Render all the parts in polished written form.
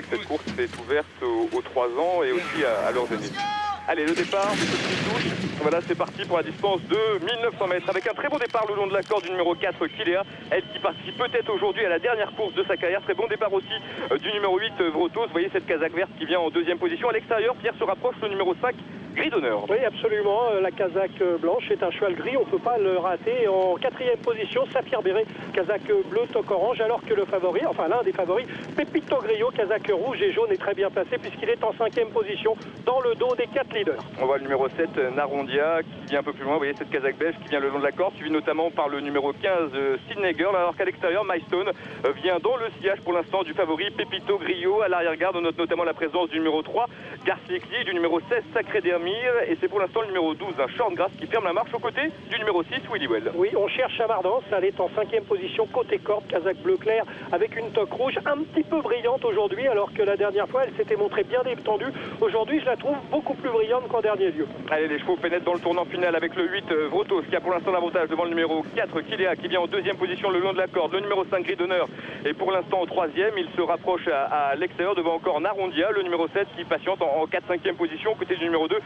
Cette course est ouverte aux 3 ans et aussi à leurs aînés. Allez, le départ, petite touche. Voilà, c'est parti pour la distance de 1900 mètres avec un très bon départ le long de la corde du numéro 4, Kilea. Elle qui participe peut-être aujourd'hui à la dernière course de sa carrière. Très bon départ aussi du numéro 8, Vrotos. Vous voyez cette casaque verte qui vient en deuxième position. À l'extérieur, Pierre se rapproche, le numéro 5, Gris d'honneur. Oui, absolument. La casaque blanche est un cheval gris, on ne peut pas le rater. En quatrième position, Saphir Béret, casaque bleu, toque orange, alors que le favori, enfin l'un des favoris, Pepito Grillo, casaque rouge et jaune, est très bien placé puisqu'il est en cinquième position dans le dos des 4 leaders. On voit le numéro 7, Narondia, qui vient un peu plus loin. Vous voyez cette casaque beige qui vient le long de la corde, suivi notamment par le numéro 15, Sydney Girl, alors qu'à l'extérieur, Milestone vient dans le sillage pour l'instant du favori Pepito Grillo. À l'arrière-garde, on note notamment la présence du numéro 3, Garcia, du numéro 16, Sacré d'Hermire, et c'est pour l'instant le numéro 12, un Shortgrass, qui ferme la marche aux côtés du numéro 6, Willy Well. Oui, on cherche Chamardance, elle est en cinquième position, côté corde, casaque bleu clair, avec une toque rouge un petit peu brillante aujourd'hui, alors que la dernière fois, elle s'était montrée bien détendue. Aujourd'hui, je la trouve beaucoup plus brillante qu'en dernier lieu. Allez, les chevaux pénètrent dans le tournant final avec le 8, Vrotos, qui a pour l'instant l'avantage devant le numéro 4, Kilea, qui vient en deuxième position le long de la corde. Le numéro 5, Gris d'honneur, est pour l'instant au troisième. Il se rapproche à l'extérieur devant encore Narondia, le numéro 7, qui patiente en 4-5e position, côté du numéro 2,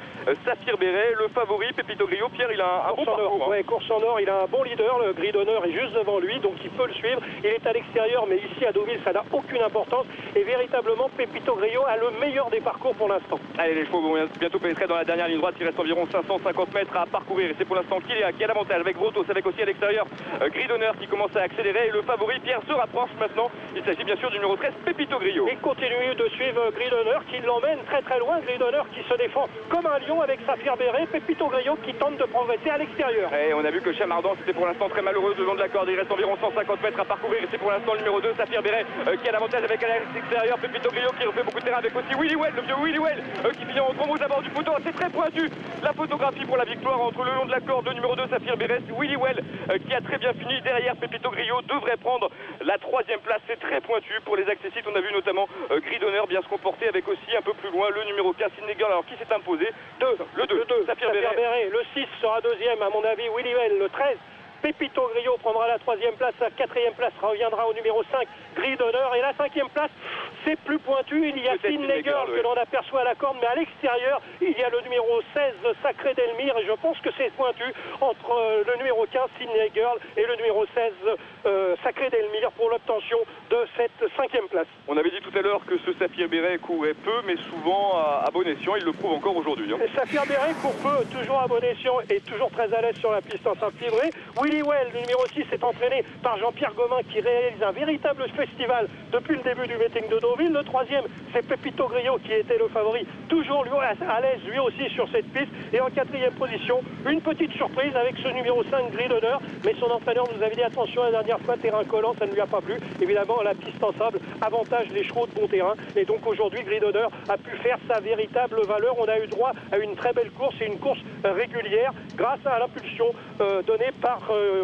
Saphir Béret, le favori, Pepito Grillo. Pierre, il a un bon parcours. Ouais, course en or, il a un bon leader, le Gris d'honneur est juste devant lui, donc il peut le suivre. Il est à l'extérieur, mais ici à Deauville, ça n'a aucune importance. Et véritablement, Pepito Grillo a le meilleur des parcours pour l'instant. Allez, les chevaux vont bientôt pénétrer dans la dernière ligne droite. Il reste environ 550 mètres à parcourir. Et c'est pour l'instant Kilea qui a l'avantage avec Vrotos, avec aussi à l'extérieur Gris d'honneur qui commence à accélérer. Et le favori, Pierre, se rapproche maintenant. Il s'agit bien sûr du numéro 13, Pepito Grillo. Il continue de suivre Gris d'honneur qui l'emmène très très loin. Gris d'honneur qui se défend comme un lion avec Saphir Béret. Pepito Grillo qui tente de progresser à l'extérieur. Et on a vu que Chamardance était pour l'instant très malheureuse le long de la corde. Il reste environ 150 mètres à parcourir. Et c'est pour l'instant le numéro 2, Saphir Béret, qui a l'avantage avec à l'extérieur. Pepito Grillo qui refait beaucoup de terrain avec aussi Willy Well, le vieux Willy Well, qui vient en gros aux abords du poteau. C'est très pointu. La photographie pour la victoire entre le long de la corde, le numéro 2, Saphir Béret, Willy Well, qui a très bien fini derrière. Pepito Grillo devrait prendre la 3e place. C'est très pointu pour les accessites. On a vu notamment Gris d'honneur bien se comporter avec aussi un peu plus loin le numéro 15, Sydney Girl, alors qui s'est imposé. Le 2, Saphir Béret. Le 6 sera deuxième, à mon avis, Willy Well. Le 13, Pepito Grillo prendra la 3e place. La 4e place reviendra au numéro 5, Gris d'honneur. Et la 5e place, c'est plus pointu. Il y a Sydney Girl que l'on aperçoit à la corde, mais à l'extérieur, il y a le numéro 16, Sacré d'Elmire. Et je pense que c'est pointu entre le numéro 15, Sydney Girl, et le numéro 16, Sacré d'Elmire, pour l'obtention de cette 5e place. On avait dit tout à l'heure que ce Saphir Béret courait peu, mais souvent à bon escient. Il le prouve encore aujourd'hui. Saphir Béret court peu, toujours à bon escient et toujours très à l'aise sur la piste en simple livrée. Willy Well, le numéro 6, est entraîné par Jean-Pierre Gomin qui réalise un véritable festival depuis le début du meeting de Deauville. Le 3e, c'est Pepito Grillo qui était le favori, toujours lui à l'aise lui aussi sur cette piste. Et en 4e position, une petite surprise avec ce numéro 5, Gris d'honneur. Mais son entraîneur nous avait dit attention, la dernière fois, terrain collant, ça ne lui a pas plu. Évidemment, la piste en sable avantage les chevaux de bon terrain. Et donc aujourd'hui, Gris d'honneur a pu faire sa véritable valeur. On a eu droit à une très belle course et une course régulière grâce à l'impulsion donnée par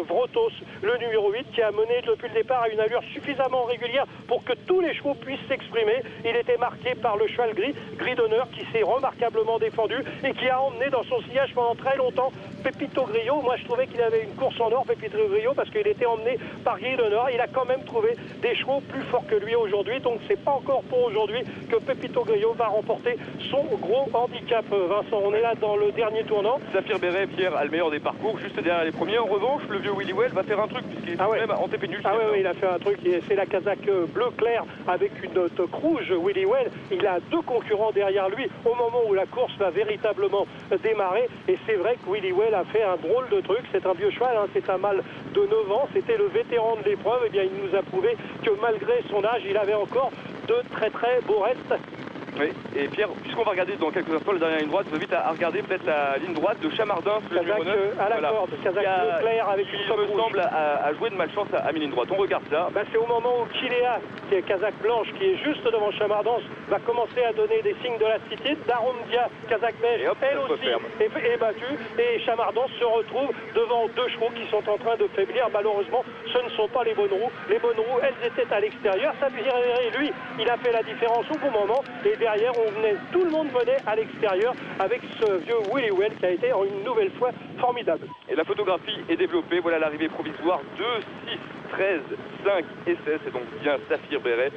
Vrotos, le numéro 8, qui a mené depuis le départ à une allure suffisamment régulière pour que tous les chevaux puissent s'exprimer. Il était marqué par le cheval Gris d'honneur, qui s'est remarquablement défendu et qui a emmené dans son sillage pendant très longtemps Pepito Grillo. Moi, je trouvais qu'il avait une course en or, Pepito Grillo, parce qu'il était emmené par Gris d'honneur. Il a quand même trouvé des chevaux plus forts que lui aujourd'hui. Donc, c'est pas encore pour aujourd'hui que Pepito Grillo va remporter son gros handicap. Vincent, on est là dans le dernier tournant. Saphir Béret, Pierre, a le meilleur des parcours, juste derrière les premiers. En revanche, le vieux Willy Well va faire un truc, puisqu'il est quand même en TP nul. Oui, il a fait un truc. C'est la casaque bleu clair avec une toque rouge, Willy Well. Il a 2 concurrents derrière lui au moment où la course va véritablement démarrer. Et c'est vrai que Willy Well a fait un drôle de truc. C'est un vieux cheval, c'est un mâle de 9 ans. C'était le vétéran de l'épreuve. Et bien, il nous a prouvé que malgré son âge, il avait encore de très très beaux restes. Oui, et Pierre, puisqu'on va regarder dans quelques instants la dernière ligne droite, je vous invite à regarder peut-être la ligne droite de Chamardin, le numéro 9. À la corde, casaque bleu clair avec une toque rouge. Il me semble à jouer de malchance à mi-ligne droite. On regarde ça. C'est au moment où Kilea, qui est casaque blanche, qui est juste devant Chamardance, va commencer à donner des signes de lassitude. Narondia, casaque beige, elle aussi est battue. Et Chamardance se retrouve devant 2 chevaux qui sont en train de faiblir. Malheureusement, ce ne sont pas les bonnes roues. Les bonnes roues, elles étaient à l'extérieur. Saphir Béret, lui, il a fait la différence au bon moment. Et derrière, tout le monde venait à l'extérieur avec ce vieux Willy Well qui a été une nouvelle fois formidable. Et la photographie est développée. Voilà l'arrivée provisoire 2, 6, 13, 5 et 16. C'est donc bien Saphir Béret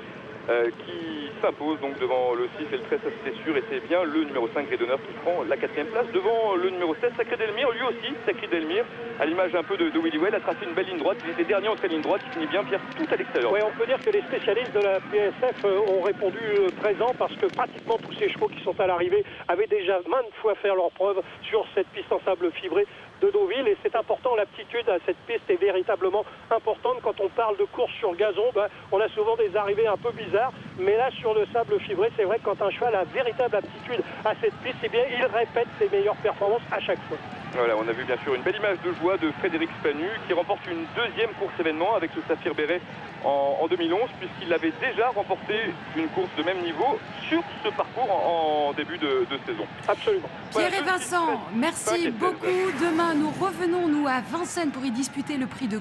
qui s'impose donc devant le 6 et le 13, ça c'était sûr, et c'est bien le numéro 5 Grey d'honneur qui prend la 4e place devant le numéro 16 Sacré d'Elmire, lui aussi Sacré d'Elmire, à l'image un peu de Willy Well, a tracé une belle ligne droite, il était dernier entre la ligne droite, il finit bien Pierre tout à l'extérieur. Oui, on peut dire que les spécialistes de la PSF ont répondu présent parce que pratiquement tous ces chevaux qui sont à l'arrivée avaient déjà maintes fois fait leur preuve sur cette piste en sable fibré de Deauville, et c'est important, l'aptitude à cette piste est véritablement importante. Quand on parle de course sur gazon, on a souvent des arrivées un peu bizarres, mais là sur le sable fibré, c'est vrai que quand un cheval a véritable aptitude à cette piste, eh bien il répète ses meilleures performances à chaque fois. Voilà, on a vu bien sûr une belle image de joie de Frédéric Spanu qui remporte une 2e course événement avec le Saphir Béret en 2011, puisqu'il avait déjà remporté une course de même niveau sur ce parcours en début de saison. Absolument. Pierre et Vincent, merci beaucoup. Demain, nous revenons à Vincennes pour y disputer le prix de